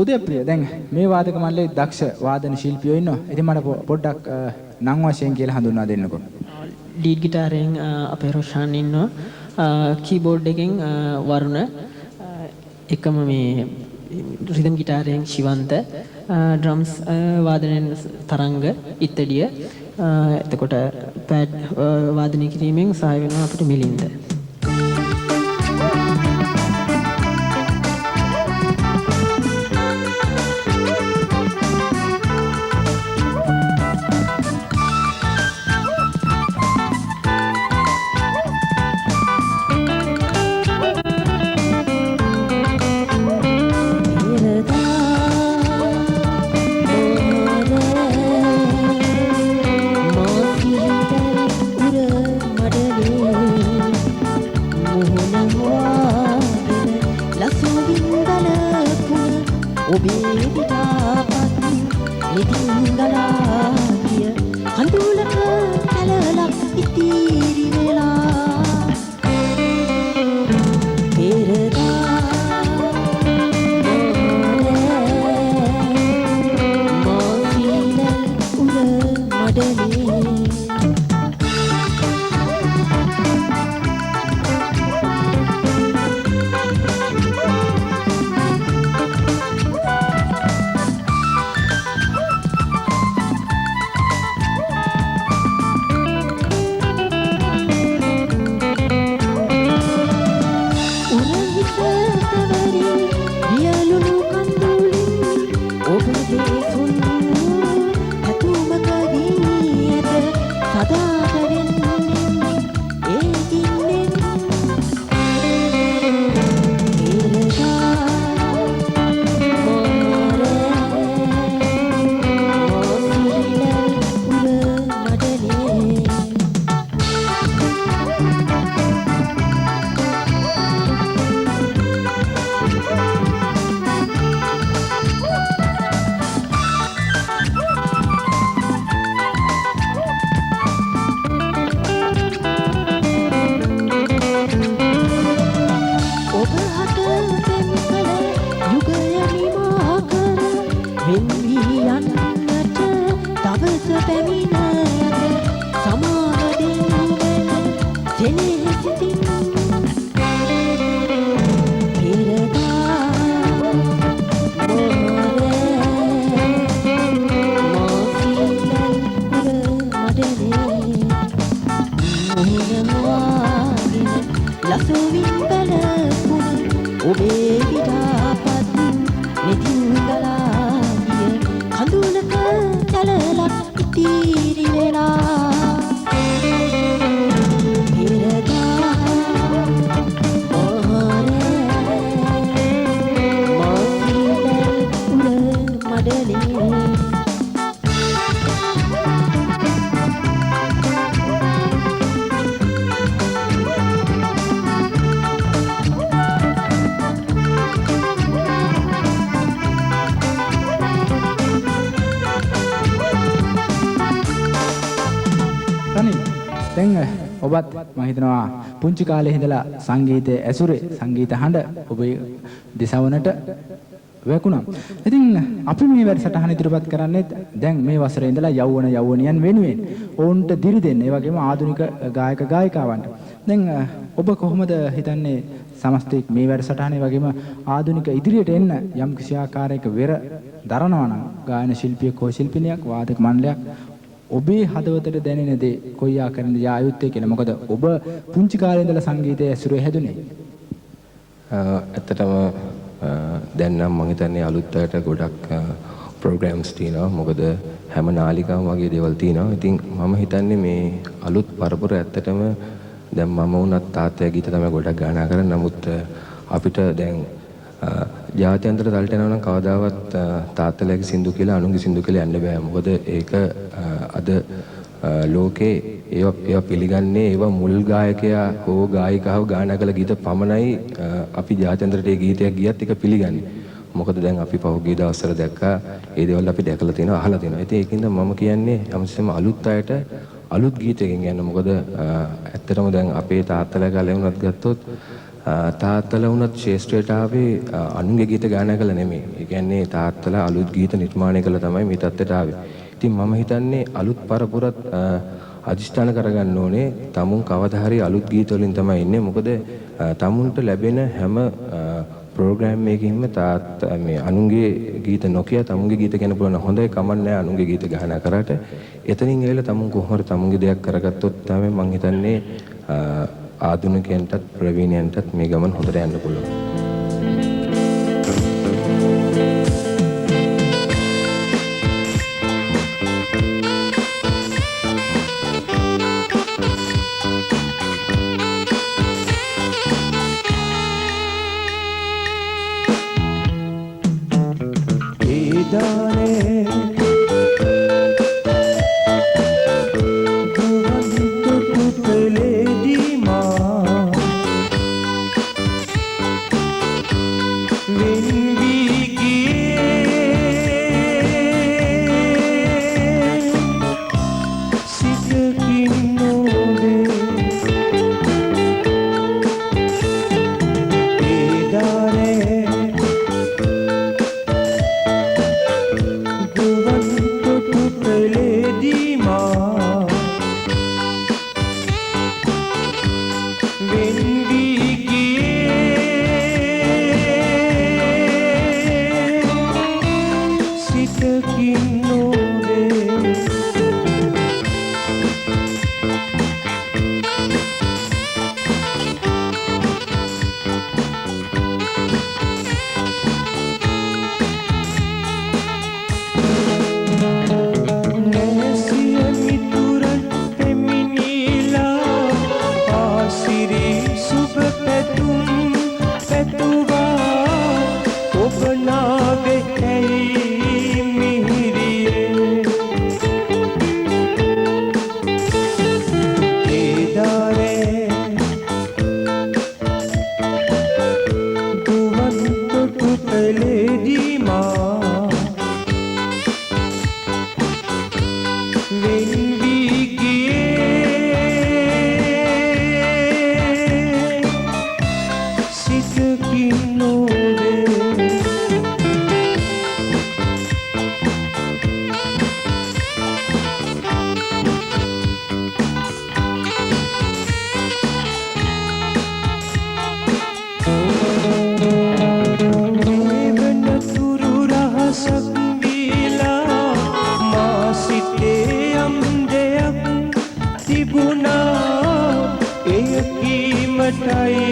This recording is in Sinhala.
උදයප්‍රිය දැන් මේ වාදක මණ්ඩලයේ දක්ෂ වාදන ශිල්පියෝ ඉන්නවා. ඉතින් මට පොඩ්ඩක් නම් වශයෙන් කියලා හඳුන්වා දෙන්නකෝ. ලීඩ් ගිටාරයෙන් අපේ රොෂාන් ඉන්නවා. කීබෝඩ් එකෙන් වරුණ එකම මේ රිද්ම් ගිටාරයෙන් ශිවන්ත ඩ්‍රම්ස් වාදනයෙන් තරංග ඉත්තඩිය එතකොට පැඩ් වාදනය කිරීමෙන් සහාය වෙනවා අපිට මිලින්ද. ඔබත් මම හිතනවා පුංචි කාලේ ඉඳලා සංගීතයේ ඇසුරේ සංගීත හඬ ඔබේ දිසවනට වැකුණා. ඉතින් අපි මේ වැඩසටහන ඉදිරිපත් කරන්නේ දැන් මේ වසරේ ඉඳලා යෞවනයන් වෙනුවෙන් ඔවුන්ට දිරි දෙන්න. ඒ වගේම ආධුනික ගායක ගායිකාවන්ට. දැන් ඔබ කොහොමද හිතන්නේ සමස්තයක් මේ වැඩසටහනේ වගේම ආධුනික ඉදිරියට එන්න යම් කිසි ආකාරයක වෙර දරනවා නම් ගායන ශිල්පියෙක් හෝ ශිල්පිනියක් වාදක මණ්ඩලයක් ඔබේ හදවතට දැනෙන දේ කොයි ආකාරයෙන්ද යා යුත්තේ කියලා. මොකද ඔබ පුංචි කාලේ ඉඳලා සංගීතයේ ඇසුරේ හැදුනේ. ඇත්තටම දැන් නම් මම හිතන්නේ අලුත් අයට ගොඩක් ප්‍රෝග්‍රෑම්ස් තියෙනවා. මොකද හැම නාලිකාවම වගේ දේවල් තියෙනවා. ඉතින් මම හිතන්නේ මේ අලුත් පරපුර ඇත්තටම දැන් මම වුණත් තාත්තයා ගීත තමයි ගොඩක් ගානා කරන්නේ. නමුත් අපිට දැන් ජාත්‍යන්තර තලට යනවා නම් කවදාවත් තාත්තලාගේ සින්දු කියලා අනුන්ගේ සින්දු කියලා යන්න බෑ. මොකද ඒක අද ලෝකේ ඒවා පිළිගන්නේ ඒවා මුල් ගායකයා හෝ ගායිකාව ගායනා කළ ගීත පමණයි. අපි ජාත්‍යන්තරට ඒ ගීතයක් ගියත් ඒක පිළිගන්නේ. මොකද දැන් අපි පහුගිය දවස්වල දැක්කා ඒ දේවල් අපි දැකලා තියෙනවා අහලා තියෙනවා. ඉතින් ඒකින්ද මම කියන්නේ හැමතිස්සෙම අලුත් අයට අලුත් ගීතයකින් යන්න. මොකද ඇත්තටම දැන් අපේ තාත්තලා කාලේ වුණත් ගත්තොත් තාත්තලා වුණත් ශේෂ්ත්‍රයට ආවේ අනුන්ගේ ගීත ගායනා කළා නෙමෙයි. ඒ කියන්නේ තාත්තලා අලුත් ගීත නිර්මාණය කළා තමයි මේ තත්ත්වයට ආවේ. ඉතින් මම හිතන්නේ අලුත් පරපුරත් අධිෂ්ඨාන කරගන්න ඕනේ තමුන් කවදා හරි අලුත් ගීත වලින් තමයි ඉන්නේ. මොකද තමුන්ට ලැබෙන හැම ප්‍රෝග්‍රෑම් එකකින්ම මේ අනුන්ගේ ගීත නොකිය තමුන්ගේ ගීත ගැන පුළුවන් හොඳයි කමන්නේ අනුන්ගේ ගීත ගායනා කරාට එතනින් ඇවිල්ලා තමුන් කොහොම හරි තමුන්ගේ දෙයක් කරගත්තොත් තමයි මම හිතන්නේ ආධුනිකයන්ටත් ප්‍රවීණයන්ටත් මේ ගමන හොඳට යන්න පුළුවන්. තිබුණා එය කීමටයි